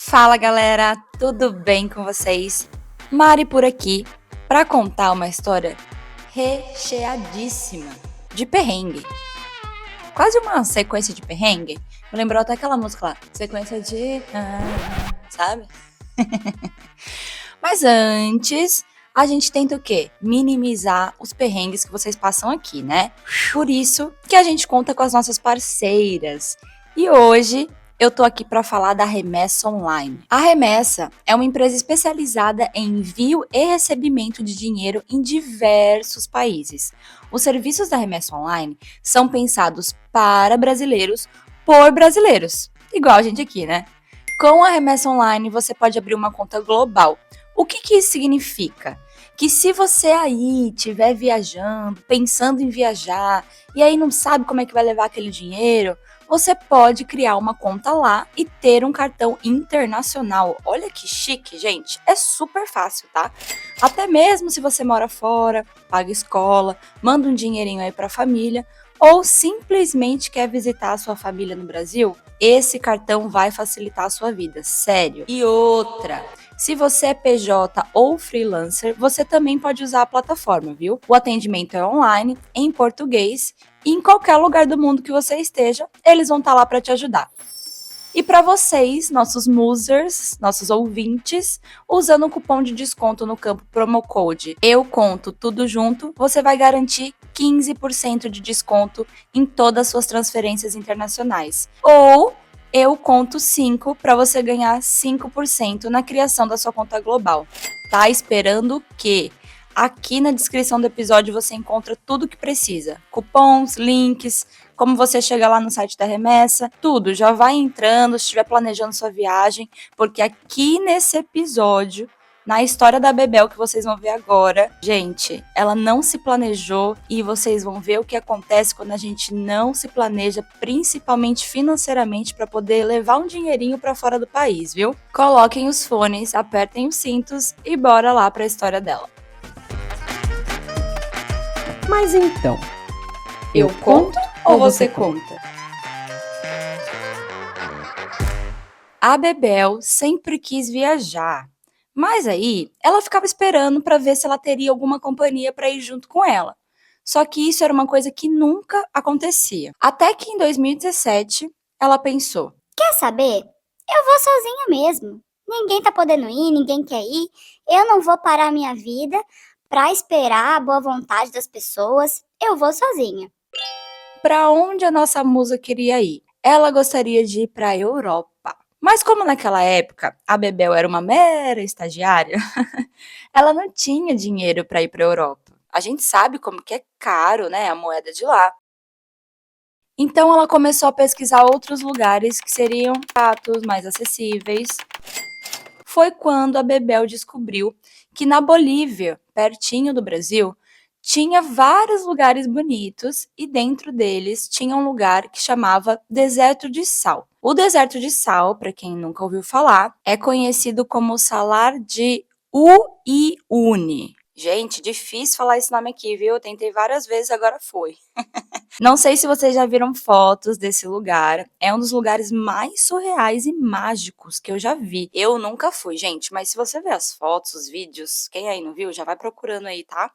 Fala galera, tudo bem com vocês? Mari por aqui para contar uma história recheadíssima de perrengue. Quase uma sequência de perrengue. Me lembrou até aquela música lá, sequência de... sabe? Mas antes, a gente tenta o quê? Minimizar os perrengues que vocês passam aqui, né? Por isso que a gente conta com as nossas parceiras. E hoje eu tô aqui para falar da Remessa Online. A Remessa é uma empresa especializada em envio e recebimento de dinheiro em diversos países. Os serviços da Remessa Online são pensados para brasileiros por brasileiros, igual a gente aqui, né? Com a Remessa Online, você pode abrir uma conta global. O que isso significa? Que se você aí estiver viajando, pensando em viajar, e aí não sabe como é que vai levar aquele dinheiro, você pode criar uma conta lá e ter um cartão internacional. Olha que chique, gente. É super fácil, tá? Até mesmo se você mora fora, paga escola, manda um dinheirinho aí para a família, ou simplesmente quer visitar a sua família no Brasil, esse cartão vai facilitar a sua vida, sério. E outra, se você é PJ ou freelancer, você também pode usar a plataforma, viu? O atendimento é online, em português, e em qualquer lugar do mundo que você esteja, eles vão estar lá para te ajudar. E para vocês, nossos musers, nossos ouvintes, usando o cupom de desconto no campo promo code Eu Conto Tudo Junto, você vai garantir 15% de desconto em todas as suas transferências internacionais. Ou Eu Conto 5 para você ganhar 5% na criação da sua conta global. Tá esperando o quê? Aqui na descrição do episódio você encontra tudo o que precisa. Cupons, links, como você chega lá no site da Remessa, tudo. Já vai entrando, se estiver planejando sua viagem, porque aqui nesse episódio, na história da Bebel que vocês vão ver agora, gente, ela não se planejou e vocês vão ver o que acontece quando a gente não se planeja, principalmente financeiramente, para poder levar um dinheirinho para fora do país, viu? Coloquem os fones, apertem os cintos e bora lá para a história dela. Mas então, Eu conto ou você conta? A Bebel sempre quis viajar, mas aí ela ficava esperando para ver se ela teria alguma companhia para ir junto com ela. Só que isso era uma coisa que nunca acontecia. Até que em 2017 ela pensou: Quer saber? Eu vou sozinha mesmo. Ninguém tá podendo ir, ninguém quer ir. Eu não vou parar minha vida pra esperar a boa vontade das pessoas. Eu vou sozinha. para onde a nossa musa queria ir? Ela gostaria de ir para a Europa. Mas como naquela época a Bebel era uma mera estagiária, ela não tinha dinheiro para ir para a Europa. A gente sabe como que é caro, né, a moeda de lá. Então ela começou a pesquisar outros lugares que seriam baratos, mais acessíveis. Foi quando a Bebel descobriu que na Bolívia, pertinho do Brasil, tinha vários lugares bonitos e dentro deles tinha um lugar que chamava Deserto de Sal. O Deserto de Sal, para quem nunca ouviu falar, é conhecido como Salar de Uyuni. Gente, difícil falar esse nome aqui, viu? Eu tentei várias vezes, agora foi. Não sei se vocês já viram fotos desse lugar. É um dos lugares mais surreais e mágicos que eu já vi. Eu nunca fui, gente, mas se você ver as fotos, os vídeos, quem aí não viu, já vai procurando aí, tá?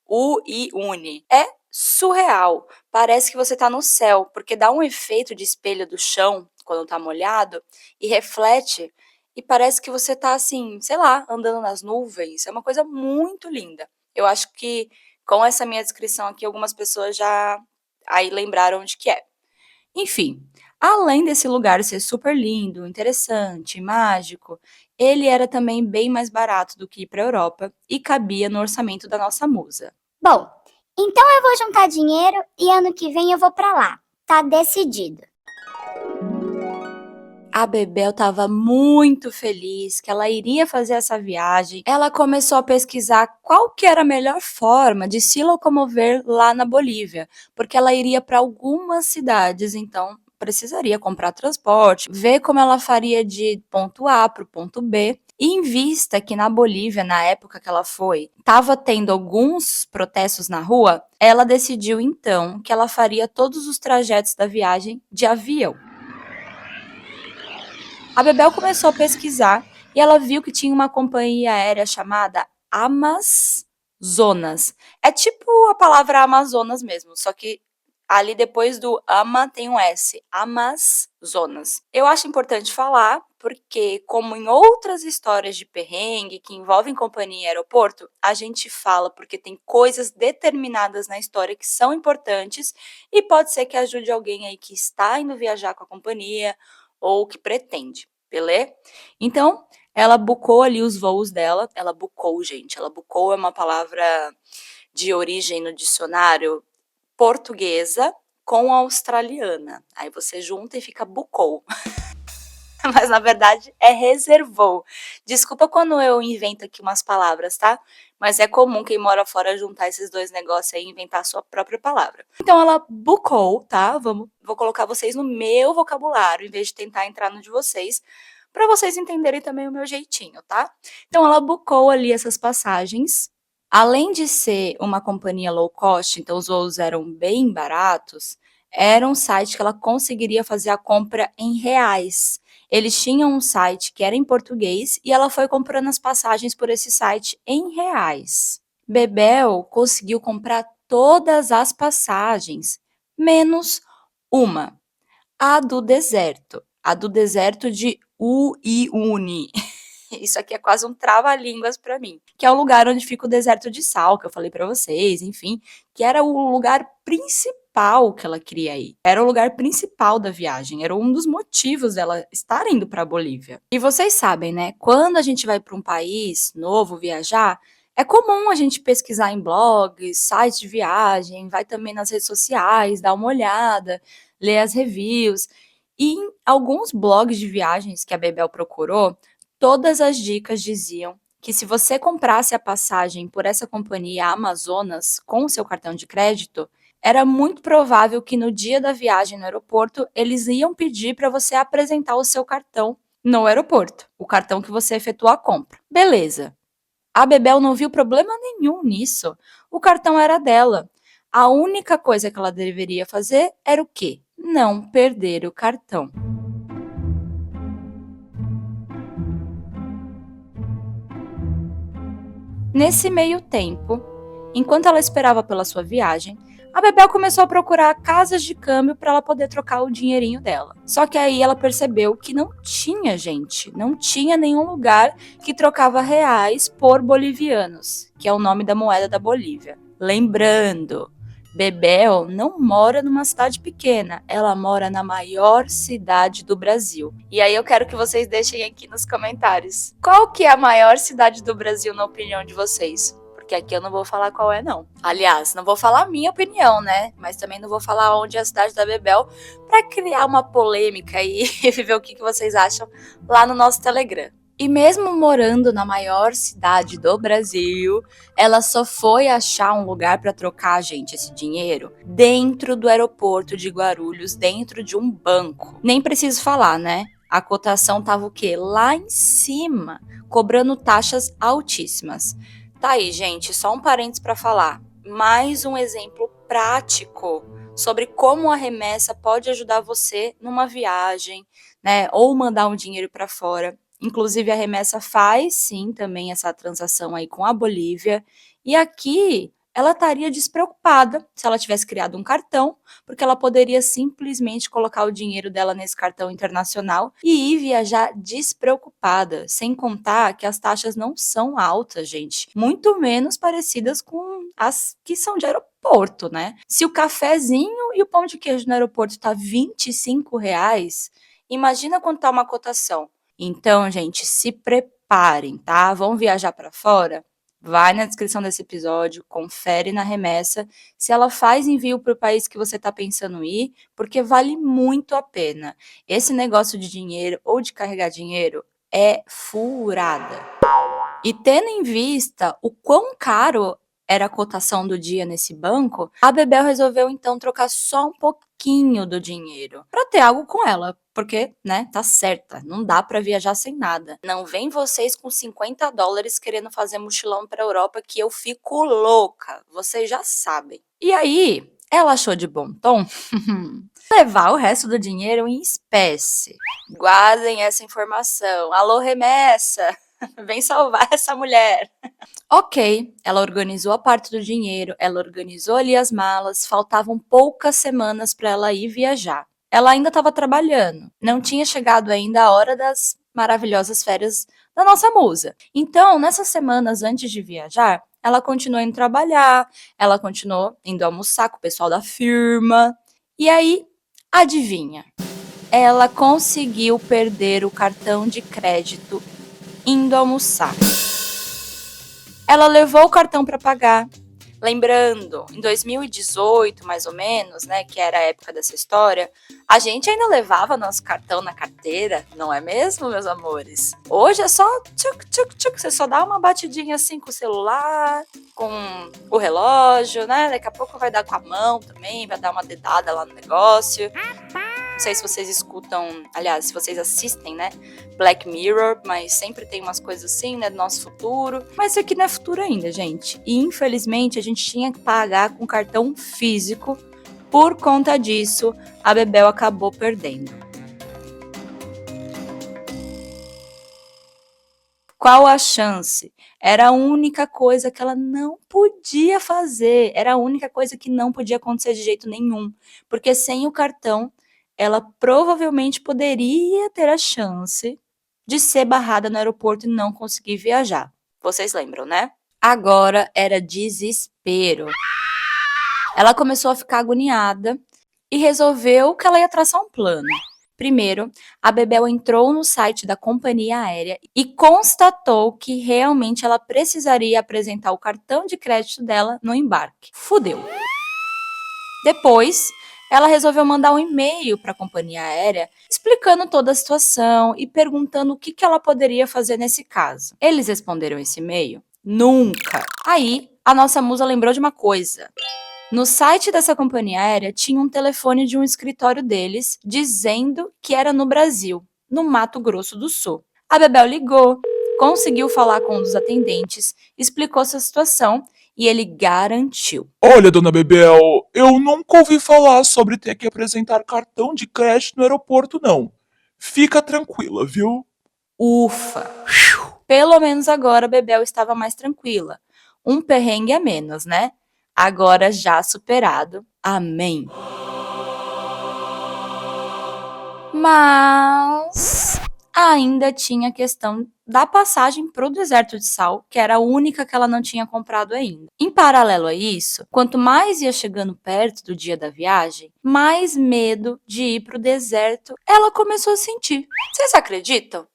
O Iune. É surreal. Parece que você tá no céu, porque dá um efeito de espelho do chão quando tá molhado e reflete e parece que você tá assim, sei lá, andando nas nuvens. É uma coisa muito linda. Eu acho que com essa minha descrição aqui, algumas pessoas já aí lembraram onde que é. Enfim, além desse lugar ser super lindo, interessante, mágico, ele era também bem mais barato do que ir para a Europa e cabia no orçamento da nossa musa. Bom, então eu vou juntar dinheiro e ano que vem eu vou pra lá. Tá decidido. A Bebel estava muito feliz que ela iria fazer essa viagem. Ela começou a pesquisar qual que era a melhor forma de se locomover lá na Bolívia, porque ela iria para algumas cidades, então precisaria comprar transporte, ver como ela faria de ponto A para o ponto B. E em vista que na Bolívia, na época que ela foi, estava tendo alguns protestos na rua, ela decidiu então que ela faria todos os trajetos da viagem de avião. A Bebel começou a pesquisar e ela viu que tinha uma companhia aérea chamada Amazonas. É tipo a palavra Amazonas mesmo, só que ali depois do ama tem um S, Amazonas. Eu acho importante falar porque, como em outras histórias de perrengue que envolvem companhia e aeroporto, a gente fala porque tem coisas determinadas na história que são importantes e pode ser que ajude alguém aí que está indo viajar com a companhia ou que pretende, beleza? Então, ela bucou ali os voos dela. Ela bucou, gente. Ela bucou é uma palavra de origem no dicionário portuguesa com australiana. Aí você junta e fica bucou. Mas na verdade é reservou. Desculpa quando eu invento aqui umas palavras, tá? Mas é comum quem mora fora juntar esses dois negócios aí e inventar a sua própria palavra. Então ela bucou, tá? Vou colocar vocês no meu vocabulário, em vez de tentar entrar no de vocês, para vocês entenderem também o meu jeitinho, tá? Então ela bucou ali essas passagens. Além de ser uma companhia low cost, então os voos eram bem baratos, era um site que ela conseguiria fazer a compra em reais. Eles tinham um site que era em português e ela foi comprando as passagens por esse site em reais. Bebel conseguiu comprar todas as passagens, menos uma, a do deserto. A do deserto de Uiuni. Isso aqui é quase um trava-línguas para mim, que é o lugar onde fica o deserto de sal, que eu falei para vocês, enfim, que era o lugar principal que ela queria ir. Era o lugar principal da viagem, era um dos motivos dela estar indo para a Bolívia. E vocês sabem, né? Quando a gente vai para um país novo viajar, é comum a gente pesquisar em blogs, sites de viagem, vai também nas redes sociais, dar uma olhada, ler as reviews. E em alguns blogs de viagens que a Bebel procurou, todas as dicas diziam que se você comprasse a passagem por essa companhia Amazonas com o seu cartão de crédito, era muito provável que no dia da viagem no aeroporto eles iam pedir para você apresentar o seu cartão no aeroporto, o cartão que você efetuou a compra. Beleza. A Bebel não viu problema nenhum nisso. O cartão era dela. A única coisa que ela deveria fazer era o quê? Não perder o cartão. Nesse meio tempo, enquanto ela esperava pela sua viagem, a Bebel começou a procurar casas de câmbio para ela poder trocar o dinheirinho dela. Só que aí ela percebeu que não tinha, gente, não tinha nenhum lugar que trocava reais por bolivianos, que é o nome da moeda da Bolívia. Lembrando, Bebel não mora numa cidade pequena, ela mora na maior cidade do Brasil. E aí eu quero que vocês deixem aqui nos comentários. Qual que é a maior cidade do Brasil na opinião de vocês? Porque aqui eu não vou falar qual é, não. Aliás, não vou falar a minha opinião, né? Mas também não vou falar onde é a cidade da Bebel para criar uma polêmica e ver o que vocês acham lá no nosso Telegram. E mesmo morando na maior cidade do Brasil, ela só foi achar um lugar para trocar, gente, esse dinheiro dentro do aeroporto de Guarulhos, dentro de um banco. Nem preciso falar, né? A cotação tava o quê? Lá em cima, cobrando taxas altíssimas. Tá aí, gente, só um parênteses para falar. Mais um exemplo prático sobre como a remessa pode ajudar você numa viagem, né? Ou mandar um dinheiro para fora. Inclusive, a remessa faz, sim, também essa transação aí com a Bolívia. E aqui, ela estaria despreocupada se ela tivesse criado um cartão, porque ela poderia simplesmente colocar o dinheiro dela nesse cartão internacional e ir viajar despreocupada, sem contar que as taxas não são altas, gente. Muito menos parecidas com as que são de aeroporto, né? Se o cafezinho e o pão de queijo no aeroporto tá R$ 25, imagina quanto tá uma cotação. Então, gente, se preparem, tá? Vão viajar para fora? Vai na descrição desse episódio, confere na remessa se ela faz envio para o país que você está pensando em ir, porque vale muito a pena. Esse negócio de dinheiro ou de carregar dinheiro é furada. E tendo em vista o quão caro era a cotação do dia nesse banco, a Bebel resolveu então trocar só um pouquinho do dinheiro para ter algo com ela, porque, né, tá certa, não dá para viajar sem nada. Não vem vocês com US$ 50 querendo fazer mochilão para Europa que eu fico louca, vocês já sabem. E aí, ela achou de bom tom levar o resto do dinheiro em espécie. Guardem essa informação. Alô, remessa! Vem salvar essa mulher. Ok, ela organizou a parte do dinheiro, ela organizou ali as malas, faltavam poucas semanas para ela ir viajar. Ela ainda estava trabalhando, não tinha chegado ainda a hora das maravilhosas férias da nossa musa. Então, nessas semanas antes de viajar, ela continuou indo trabalhar, ela continuou indo almoçar com o pessoal da firma. E aí, adivinha? Ela conseguiu perder o cartão de crédito indo almoçar. Ela levou o cartão para pagar. Lembrando, em 2018, mais ou menos, né, que era a época dessa história, a gente ainda levava nosso cartão na carteira, não é mesmo, meus amores? Hoje é só tchuc, tchuc, tchuc, você só dá uma batidinha assim com o celular, com o relógio, né? Daqui a pouco vai dar com a mão também, vai dar uma dedada lá no negócio. Não sei se vocês escutam, aliás, se vocês assistem, né, Black Mirror, mas sempre tem umas coisas assim, né, do nosso futuro. Mas isso aqui não é futuro ainda, gente. E infelizmente a gente tinha que pagar com cartão físico. Por conta disso, a Bebel acabou perdendo. Qual a chance? Era a única coisa que ela não podia fazer. Era a única coisa que não podia acontecer de jeito nenhum. Porque sem o cartão, ela provavelmente poderia ter a chance de ser barrada no aeroporto e não conseguir viajar. Vocês lembram, né? Agora era desespero. Ela começou a ficar agoniada e resolveu que ela ia traçar um plano. Primeiro, a Bebel entrou no site da companhia aérea e constatou que realmente ela precisaria apresentar o cartão de crédito dela no embarque. Fudeu. Depois, ela resolveu mandar um e-mail para a companhia aérea explicando toda a situação e perguntando o que ela poderia fazer nesse caso. Eles responderam esse e-mail? Nunca. Aí, a nossa musa lembrou de uma coisa. No site dessa companhia aérea tinha um telefone de um escritório deles dizendo que era no Brasil, no Mato Grosso do Sul. A Bebel ligou, conseguiu falar com um dos atendentes, explicou sua situação e ele garantiu. Olha, dona Bebel, eu nunca ouvi falar sobre ter que apresentar cartão de crédito no aeroporto, não. Fica tranquila, viu? Ufa! Pelo menos agora a Bebel estava mais tranquila. Um perrengue a menos, né? Agora já superado. Amém. Mas ainda tinha a questão da passagem para o deserto de sal, que era a única que ela não tinha comprado ainda. Em paralelo a isso, quanto mais ia chegando perto do dia da viagem, mais medo de ir para o deserto ela começou a sentir. Vocês acreditam?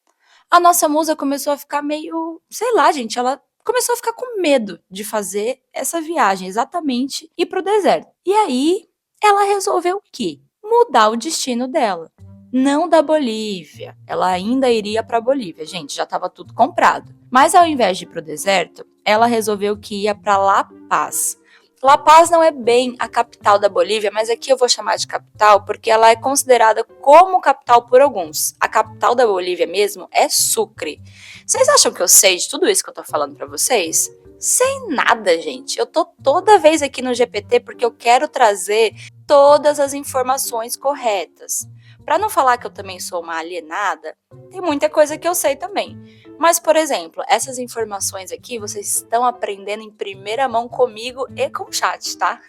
A nossa musa começou a ficar meio, sei lá, gente, ela começou a ficar com medo de fazer essa viagem, exatamente ir para o deserto. E aí, ela resolveu o quê? Mudar o destino dela. Não da Bolívia. Ela ainda iria para a Bolívia, gente, já estava tudo comprado. Mas ao invés de ir para o deserto, ela resolveu que ia para La Paz. La Paz não é bem a capital da Bolívia, mas aqui eu vou chamar de capital porque ela é considerada como capital por alguns. A capital da Bolívia mesmo é Sucre. Vocês acham que eu sei de tudo isso que eu tô falando pra vocês? Sei nada, gente. Eu tô toda vez aqui no GPT porque eu quero trazer todas as informações corretas. Pra não falar que eu também sou uma alienada, tem muita coisa que eu sei também. Mas, por exemplo, essas informações aqui vocês estão aprendendo em primeira mão comigo e com o chat, tá?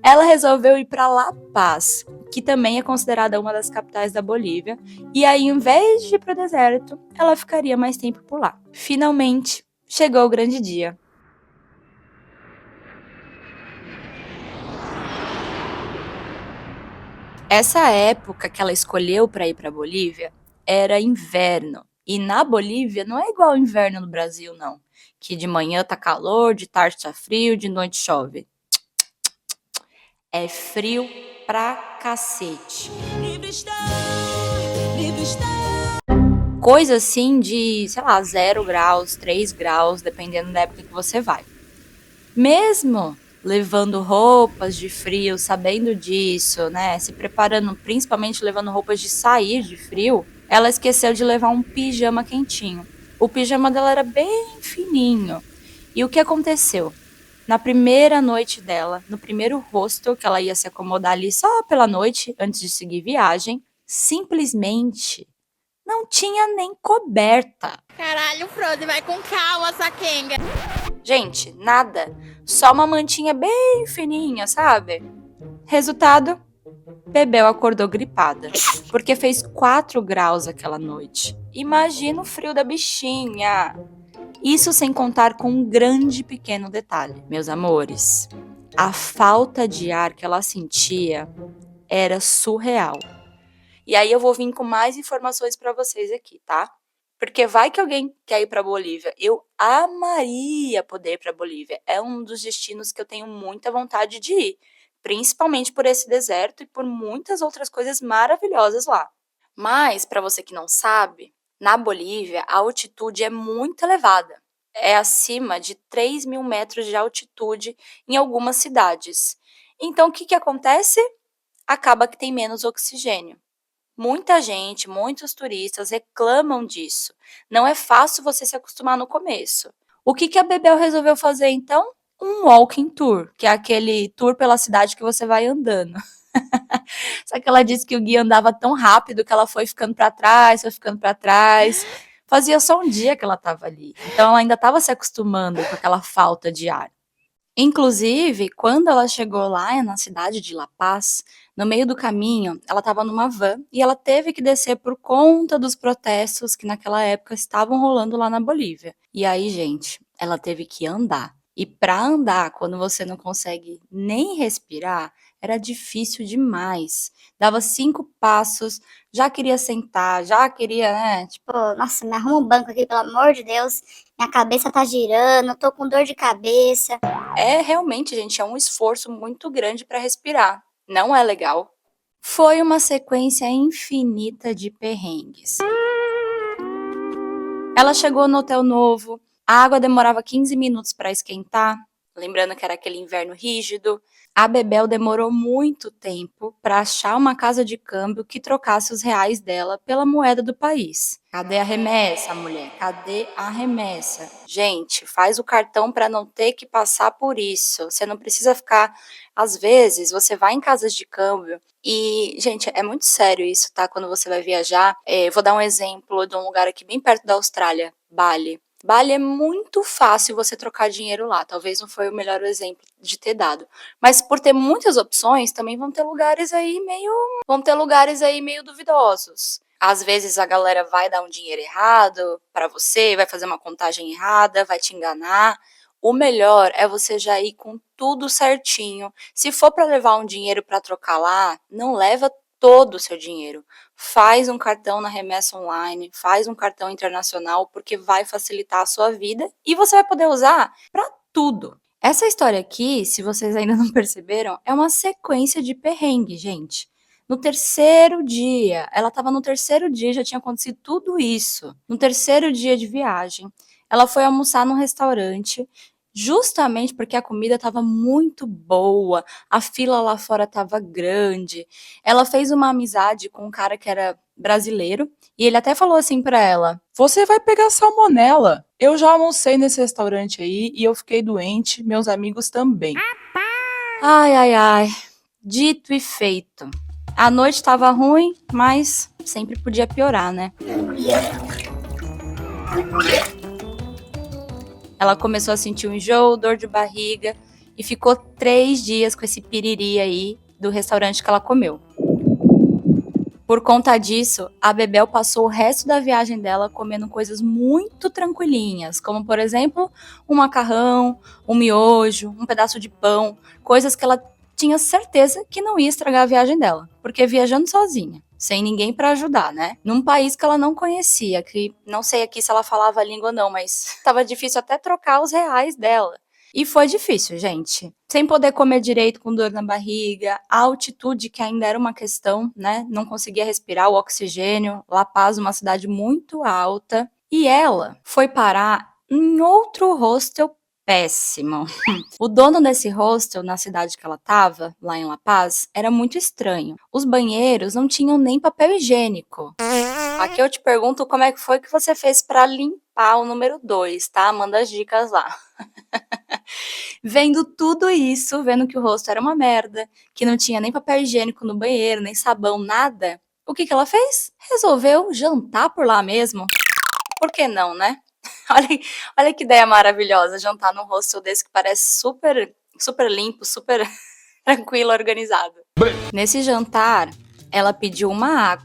Ela resolveu ir para La Paz, que também é considerada uma das capitais da Bolívia, e aí, em vez de ir para o deserto, ela ficaria mais tempo por lá. Finalmente, chegou o grande dia. Essa época que ela escolheu para ir para a Bolívia era inverno. E na Bolívia não é igual ao inverno no Brasil, não. Que de manhã tá calor, de tarde tá frio, de noite chove. É frio pra cacete. Coisa assim de, sei lá, 0 graus, 3 graus, dependendo da época que você vai. Mesmo levando roupas de frio, sabendo disso, né? Se preparando, principalmente levando roupas de sair de frio, ela esqueceu de levar um pijama quentinho. O pijama dela era bem fininho. E o que aconteceu? Na primeira noite dela, no primeiro hostel que ela ia se acomodar ali só pela noite, antes de seguir viagem, simplesmente não tinha nem coberta. Caralho, Frozen, vai com calma, Sakenga. Gente, nada. Só uma mantinha bem fininha, sabe? Resultado, Bebel acordou gripada, porque fez 4 graus aquela noite. Imagina o frio da bichinha. Isso sem contar com um grande pequeno detalhe. Meus amores, a falta de ar que ela sentia era surreal. E aí eu vou vir com mais informações para vocês aqui, tá? Porque vai que alguém quer ir para Bolívia. Eu amaria poder ir para Bolívia. É um dos destinos que eu tenho muita vontade de ir, principalmente por esse deserto e por muitas outras coisas maravilhosas lá. Mas, para você que não sabe, na Bolívia a altitude é muito elevada. É acima de 3.000 metros de altitude em algumas cidades. Então, o que acontece? Acaba que tem menos oxigênio. Muita gente, muitos turistas reclamam disso. Não é fácil você se acostumar no começo. O que a Bebel resolveu fazer então? Um walking tour, que é aquele tour pela cidade que você vai andando. Só que ela disse que o guia andava tão rápido que ela foi ficando para trás, foi ficando para trás. Fazia só um dia que ela estava ali. Então ela ainda estava se acostumando com aquela falta de ar. Inclusive, quando ela chegou lá na cidade de La Paz, no meio do caminho, ela estava numa van e ela teve que descer por conta dos protestos que naquela época estavam rolando lá na Bolívia. E aí, gente, ela teve que andar. E para andar, quando você não consegue nem respirar, era difícil demais. Dava 5 passos, já queria sentar, já queria, né? Tipo, Pô, nossa, me arruma um banco aqui, pelo amor de Deus. Minha cabeça tá girando, eu tô com dor de cabeça. é realmente, gente, é um esforço muito grande para respirar. Não é legal. Foi uma sequência infinita de perrengues. Ela chegou no hotel novo, a água demorava 15 minutos para esquentar, lembrando que era aquele inverno rígido. A Bebel demorou muito tempo para achar uma casa de câmbio que trocasse os reais dela pela moeda do país. Cadê a remessa, mulher? Cadê a remessa? Gente, faz o cartão para não ter que passar por isso. Você não precisa ficar. Às vezes, você vai em casas de câmbio e, gente, é muito sério isso, tá? Quando você vai viajar. Vou dar um exemplo de um lugar aqui bem perto da Austrália, Bali. Bali é muito fácil você trocar dinheiro lá. Talvez não foi o melhor exemplo de ter dado. Mas por ter muitas opções, também vão ter lugares aí meio duvidosos. Às vezes a galera vai dar um dinheiro errado para você, vai fazer uma contagem errada, vai te enganar. O melhor é você já ir com tudo certinho. Se for para levar um dinheiro para trocar lá, não leva todo o seu dinheiro. Faz um cartão na remessa online, faz um cartão internacional, porque vai facilitar a sua vida e você vai poder usar para tudo. Essa história aqui, se vocês ainda não perceberam, é uma sequência de perrengue, gente. No terceiro dia, ela estava no terceiro dia, já tinha acontecido tudo isso. No terceiro dia de viagem, ela foi almoçar num restaurante, justamente porque a comida estava muito boa, a fila lá fora estava grande. Ela fez uma amizade com um cara que era brasileiro e ele até falou assim para ela: Você vai pegar salmonela. Eu já almocei nesse restaurante aí e eu fiquei doente, meus amigos também. ai, ai, ai. Dito e feito. A noite estava ruim, mas sempre podia piorar, né? Ela começou a sentir um enjoo, dor de barriga e ficou 3 dias com esse piriri aí do restaurante que ela comeu. Por conta disso, a Bebel passou o resto da viagem dela comendo coisas muito tranquilinhas, como, por exemplo, um macarrão, um miojo, um pedaço de pão, coisas que ela tinha certeza que não ia estragar a viagem dela, porque viajando sozinha, sem ninguém para ajudar, né? Num país que ela não conhecia, que não sei aqui se ela falava a língua ou não, mas estava difícil até trocar os reais dela. E foi difícil, gente. Sem poder comer direito, com dor na barriga, a altitude que ainda era uma questão, né? Não conseguia respirar o oxigênio. La Paz, uma cidade muito alta. E ela foi parar em outro hostel péssimo. O dono desse hostel, na cidade que ela tava, lá em La Paz, era muito estranho. Os banheiros não tinham nem papel higiênico. Aqui eu te pergunto como é que foi que você fez pra limpar o número 2, tá? Manda as dicas lá. Vendo tudo isso, vendo que o hostel era uma merda, que não tinha nem papel higiênico no banheiro, nem sabão, nada, o que que ela fez? Resolveu jantar por lá mesmo. Por que não, né? Olha, olha que ideia maravilhosa, jantar num hostel desse que parece super limpo, super tranquilo, organizado. Nesse jantar, ela pediu uma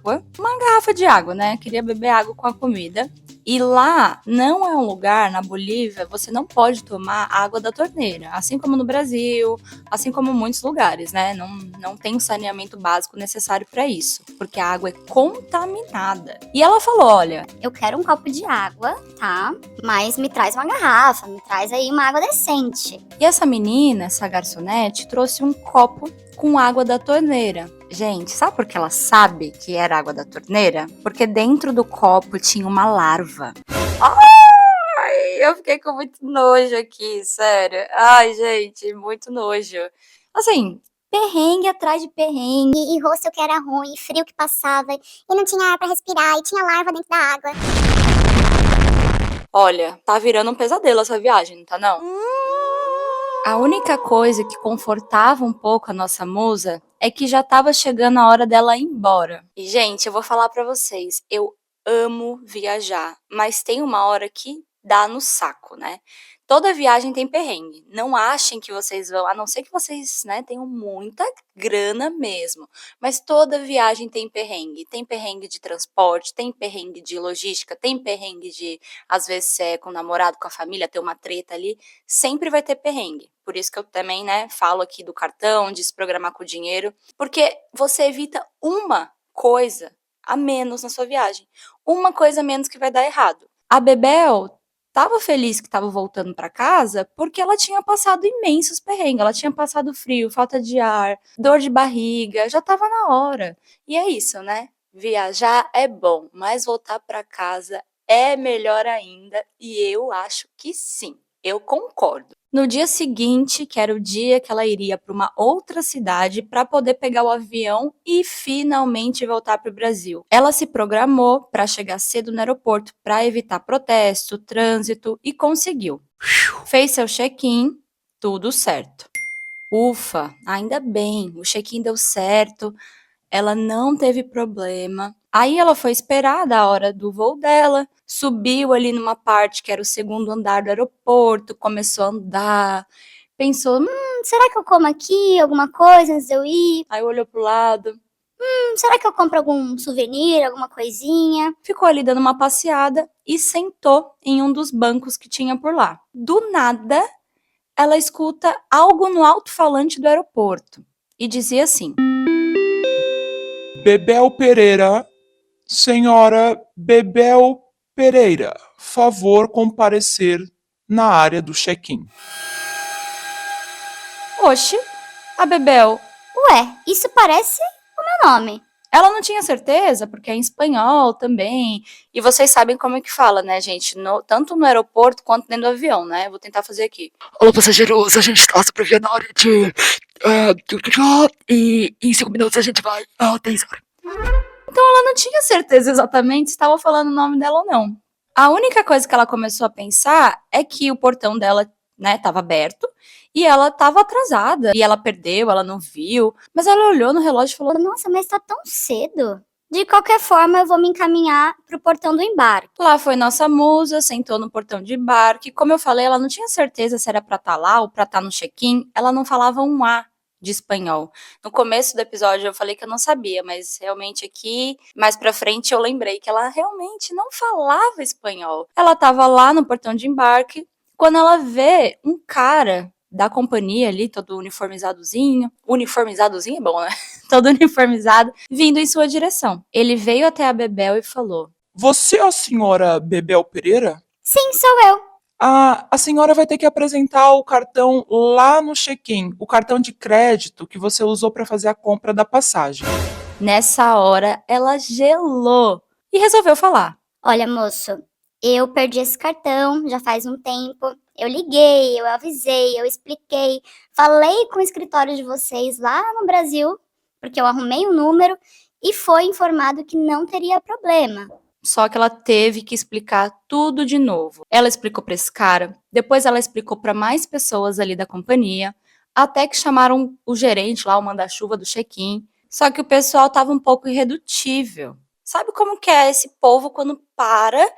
garrafa de água, né? Queria beber água com a comida. E lá não é um lugar, na Bolívia, você não pode tomar água da torneira. Assim como no Brasil, assim como em muitos lugares, né? Não tem um saneamento básico necessário para isso, porque a água é contaminada. E ela falou, olha, Eu quero um copo de água, tá? Mas me traz uma garrafa, me traz aí uma água decente. e essa menina, essa garçonete, trouxe um copo com água da torneira. Gente, sabe por que ela sabe que era água da torneira? Porque dentro do copo tinha uma larva. Ai, eu fiquei com muito nojo aqui, sério. Ai, gente, muito nojo. Assim, Perrengue atrás de perrengue, e hostel que era ruim, frio que passava, e não tinha ar pra respirar, e tinha larva dentro da água. olha, tá virando um pesadelo essa viagem, não tá não? A única coisa que confortava um pouco a nossa musa é que já tava chegando a hora dela ir embora. E, gente, eu vou falar pra vocês, eu amo viajar, mas tem uma hora que dá no saco, né? Toda viagem tem perrengue. Não achem que vocês vão, a não ser que vocês, né, tenham muita grana mesmo. Mas toda viagem tem perrengue. Tem perrengue de transporte, tem perrengue de logística, tem perrengue de, às vezes, você é com o namorado, com a família, ter uma treta ali. Sempre vai ter perrengue. Por isso que eu também, né, falo aqui do cartão, de se programar com o dinheiro. Porque você evita uma coisa a menos na sua viagem. Uma coisa a menos que vai dar errado. A Bebel tava feliz que tava voltando para casa porque ela tinha passado imensos perrengues. Ela tinha passado frio, falta de ar, dor de barriga, já tava na hora. E é isso, né? Viajar é bom, mas voltar para casa é melhor ainda. E eu acho que sim, eu concordo. No dia seguinte, que era o dia que ela iria para uma outra cidade para poder pegar o avião e finalmente voltar para o Brasil. Ela se programou para chegar cedo no aeroporto para evitar protesto, trânsito e conseguiu. Fez seu check-in, tudo certo. Ufa, ainda bem, o check-in deu certo, ela não teve problema. Aí ela foi esperar da hora do voo dela, subiu ali numa parte que era o segundo andar do aeroporto, começou a andar, pensou, Será que eu como aqui alguma coisa antes de eu ir? aí olhou pro lado, Será que eu compro algum souvenir, alguma coisinha? ficou ali dando uma passeada e sentou em um dos bancos que tinha por lá. Do nada, ela escuta algo no alto-falante do aeroporto e dizia assim: Bebel Pereira, senhora Bebel Pereira, favor comparecer na área do check-in. Oxe, a Bebel. Ué, isso parece o meu nome. Ela não tinha certeza, porque é em espanhol também. E vocês sabem como é que fala, né, gente? Tanto no aeroporto quanto dentro do avião, né? Vou tentar fazer aqui. Olá, passageiros, a gente está sobreviando na área de... e em 5 minutos a gente vai aterrissar. Ela não tinha certeza exatamente se estava falando o nome dela ou não. A única coisa que ela começou a pensar é que o portão dela, né, estava aberto e ela estava atrasada. E ela perdeu, ela não viu. Mas ela olhou no relógio e falou: Nossa, mas tá tão cedo. De qualquer forma, eu vou me encaminhar pro portão do embarque. Lá foi nossa musa, sentou no portão de embarque. Como eu falei, ela não tinha certeza se era pra estar lá ou pra estar no check-in. Ela não falava um A de espanhol. No começo do episódio eu falei que eu não sabia, mas realmente aqui, mais pra frente, eu lembrei que ela realmente não falava espanhol. Ela tava lá no portão de embarque, quando ela vê um cara da companhia ali, todo uniformizadozinho. Uniformizadozinho é bom, né? Todo uniformizado, vindo em sua direção. Ele veio até a Bebel e falou: Você é a senhora Bebel Pereira? Sim, sou eu. A senhora vai ter que apresentar o cartão lá no check-in, o cartão de crédito que você usou para fazer a compra da passagem. Nessa hora, ela gelou e resolveu falar. Olha, moço, Eu perdi esse cartão já faz um tempo. Eu liguei, eu avisei, eu expliquei, falei com o escritório de vocês lá no Brasil, porque eu arrumei o número e foi informado que não teria problema. Só que ela teve que explicar tudo de novo. Ela explicou para esse cara, depois ela explicou para mais pessoas ali da companhia, até que chamaram o gerente lá, o manda-chuva do check-in. Só que o pessoal tava um pouco irredutível. Sabe como que é esse povo quando para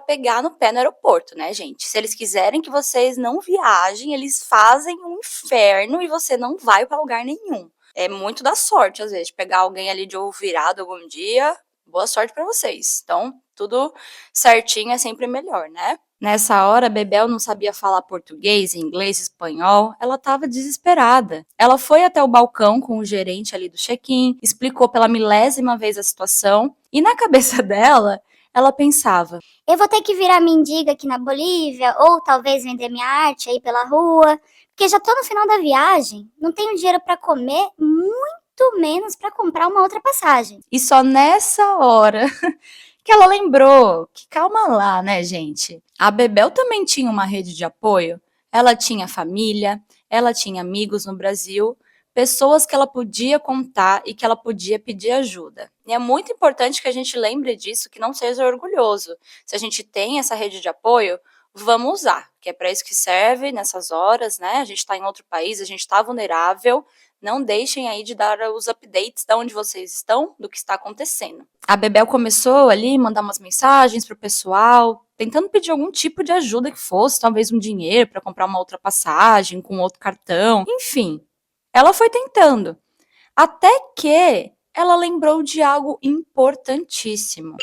pegar no pé no aeroporto, né, gente? Se eles quiserem que vocês não viajem, eles fazem um inferno e você não vai para lugar nenhum. É muito da sorte, às vezes, de pegar alguém ali de ovo virado algum dia. Boa sorte para vocês. Então, tudo certinho é sempre melhor, né? Nessa hora, a Bebel não sabia falar português, inglês, espanhol. Ela estava desesperada. Ela foi até o balcão com o gerente ali do check-in, explicou pela milésima vez a situação. E na cabeça dela, ela pensava: Eu vou ter que virar mendiga aqui na Bolívia, ou talvez vender minha arte aí pela rua, porque já tô no final da viagem, não tenho dinheiro para comer, muito menos para comprar uma outra passagem. E só nessa hora que ela lembrou que calma lá, né, gente? A Bebel também tinha uma rede de apoio. Ela tinha família, ela tinha amigos no Brasil, pessoas que ela podia contar e que ela podia pedir ajuda. E é muito importante que a gente lembre disso, que não seja orgulhoso. Se a gente tem essa rede de apoio, vamos usar, que é para isso que serve nessas horas, né? A gente está em outro país, a gente está vulnerável. Não deixem aí de dar os updates de onde vocês estão, do que está acontecendo. A Bebel começou ali a mandar umas mensagens pro pessoal, tentando pedir algum tipo de ajuda que fosse, talvez um dinheiro para comprar uma outra passagem com outro cartão, enfim. Ela foi tentando, até que ela lembrou de algo importantíssimo.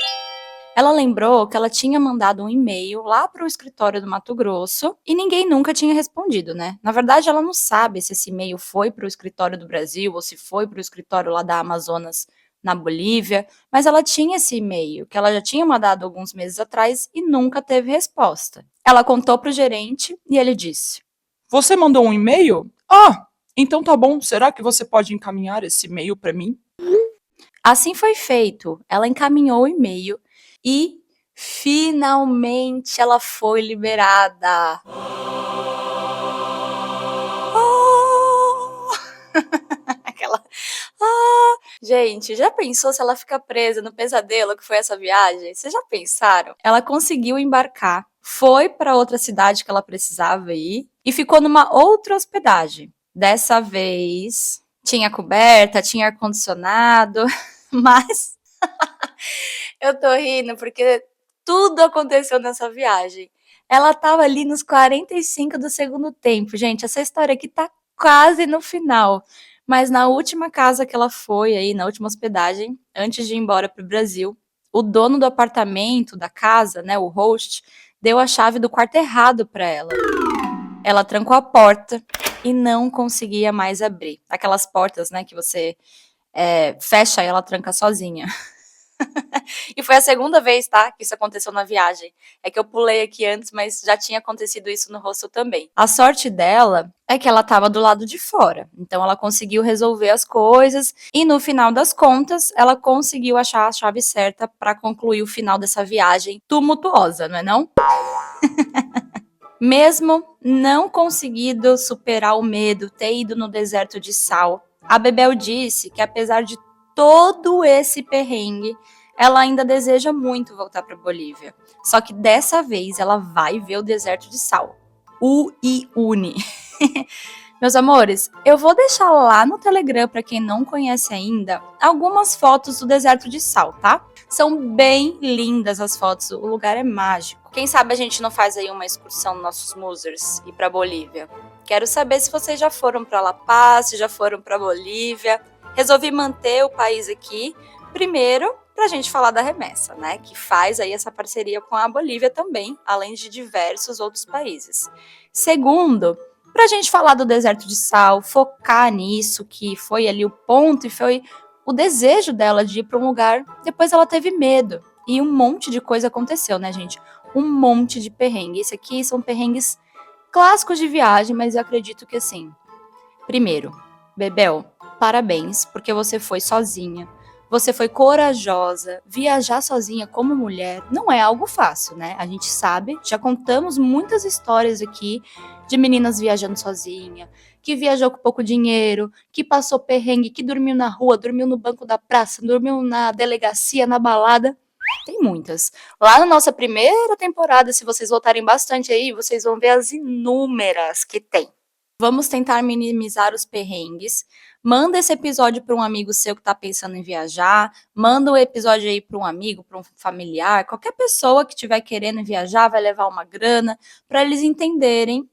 Ela lembrou que ela tinha mandado um e-mail lá para o escritório do Mato Grosso e ninguém nunca tinha respondido, né? Na verdade, ela não sabe se esse e-mail foi para o escritório do Brasil ou se foi para o escritório lá da Amazonas, na Bolívia, mas ela tinha esse e-mail que ela já tinha mandado alguns meses atrás e nunca teve resposta. Ela contou para o gerente e ele disse: Você mandou um e-mail? Ah, então tá bom. Será que você pode encaminhar esse e-mail para mim? Assim foi feito. Ela encaminhou o e-mail e finalmente ela foi liberada. Oh! Aquela. Ah! Gente, já pensou se ela fica presa no pesadelo que foi essa viagem? Vocês já pensaram? Ela conseguiu embarcar, foi para outra cidade que ela precisava ir e ficou numa outra hospedagem. Dessa vez tinha coberta, tinha ar-condicionado, mas eu tô rindo porque tudo aconteceu nessa viagem. Ela tava ali nos 45 do segundo tempo. Gente, essa história aqui tá quase no final. Mas na última casa que ela foi aí, na última hospedagem, antes de ir embora pro Brasil, o dono do apartamento, da casa, né, o host, deu a chave do quarto errado para ela. Ela trancou a porta e não conseguia mais abrir. Aquelas portas, né, que você fecha e ela tranca sozinha. E foi a segunda vez, tá, que isso aconteceu na viagem. É que eu pulei aqui antes, mas já tinha acontecido isso no hostel também. A sorte dela é que ela estava do lado de fora. Então ela conseguiu resolver as coisas e no final das contas, ela conseguiu achar a chave certa para concluir o final dessa viagem tumultuosa, não é não? Mesmo não conseguindo superar o medo, ter ido no deserto de sal, a Bebel disse que apesar de todo esse perrengue, ela ainda deseja muito voltar para Bolívia. Só que dessa vez ela vai ver o deserto de sal. O Uyuni. Meus amores, eu vou deixar lá no Telegram, para quem não conhece ainda, algumas fotos do deserto de sal, tá? São bem lindas as fotos, o lugar é mágico. Quem sabe a gente não faz aí uma excursão nos nossos musers e para Bolívia. Quero saber se vocês já foram para La Paz, se já foram para Bolívia. Resolvi manter o país aqui, primeiro, para a gente falar da remessa, né? Que faz aí essa parceria com a Bolívia também, além de diversos outros países. Segundo, para a gente falar do deserto de sal, focar nisso, que foi ali o ponto e foi o desejo dela de ir para um lugar. Depois ela teve medo e um monte de coisa aconteceu, né, gente? Um monte de perrengue. Esse aqui são perrengues clássicos de viagem, mas eu acredito que assim. Primeiro, Bebel, parabéns, porque você foi sozinha. você foi corajosa. Viajar sozinha como mulher não é algo fácil, né? A gente sabe, já contamos muitas histórias aqui de meninas viajando sozinha, que viajou com pouco dinheiro, que passou perrengue, que dormiu na rua, dormiu no banco da praça, dormiu na delegacia, na balada. Tem muitas. Lá na nossa primeira temporada, se vocês voltarem bastante aí, vocês vão ver as inúmeras que tem. Vamos tentar minimizar os perrengues. Manda esse episódio para um amigo seu que está pensando em viajar. Manda o episódio aí para um amigo, para um familiar. Qualquer pessoa que estiver querendo viajar vai levar uma grana para eles entenderem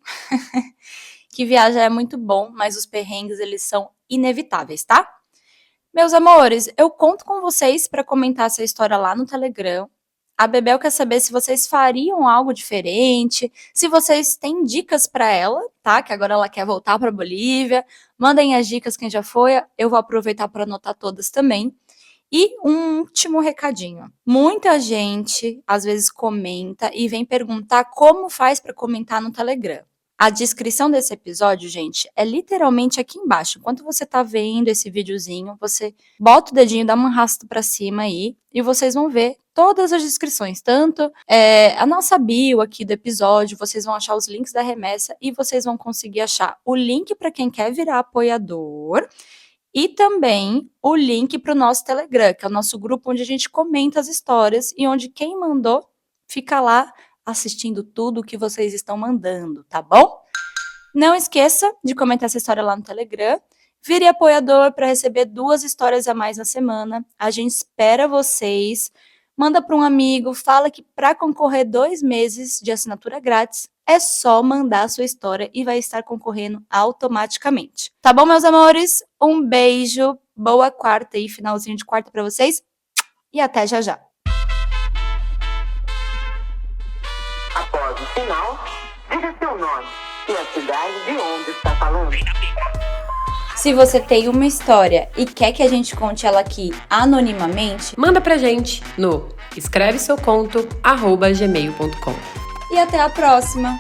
que viajar é muito bom, mas os perrengues eles são inevitáveis, tá? Meus amores, eu conto com vocês para comentar essa história lá no Telegram. A Bebel quer saber se vocês fariam algo diferente, se vocês têm dicas para ela, tá? Que agora ela quer voltar para Bolívia. Mandem as dicas quem já foi, eu vou aproveitar para anotar todas também. E um último recadinho. Muita gente às vezes comenta e vem perguntar como faz para comentar no Telegram. A descrição desse episódio, gente, é literalmente aqui embaixo. Enquanto você tá vendo esse videozinho, você bota o dedinho, dá um arrasto pra cima aí e vocês vão ver todas as descrições. Tanto a nossa bio aqui do episódio, vocês vão achar os links da remessa e vocês vão conseguir achar o link para quem quer virar apoiador e também o link para o nosso Telegram, que é o nosso grupo onde a gente comenta as histórias e onde quem mandou fica lá assistindo tudo o que vocês estão mandando, tá bom? Não esqueça de comentar essa história lá no Telegram. Vire apoiador para receber 2 histórias a mais na semana. A gente espera vocês. Manda para um amigo, fala que para concorrer 2 meses de assinatura grátis, é só mandar a sua história e vai estar concorrendo automaticamente. Tá bom, meus amores? Um beijo, boa quarta e finalzinho de quarta para vocês e até já já. Após o sinal, diga seu nome e a cidade de onde está falando. Se você tem uma história e quer que a gente conte ela aqui anonimamente, manda pra gente no escreveseuconto@gmail.com. E até a próxima!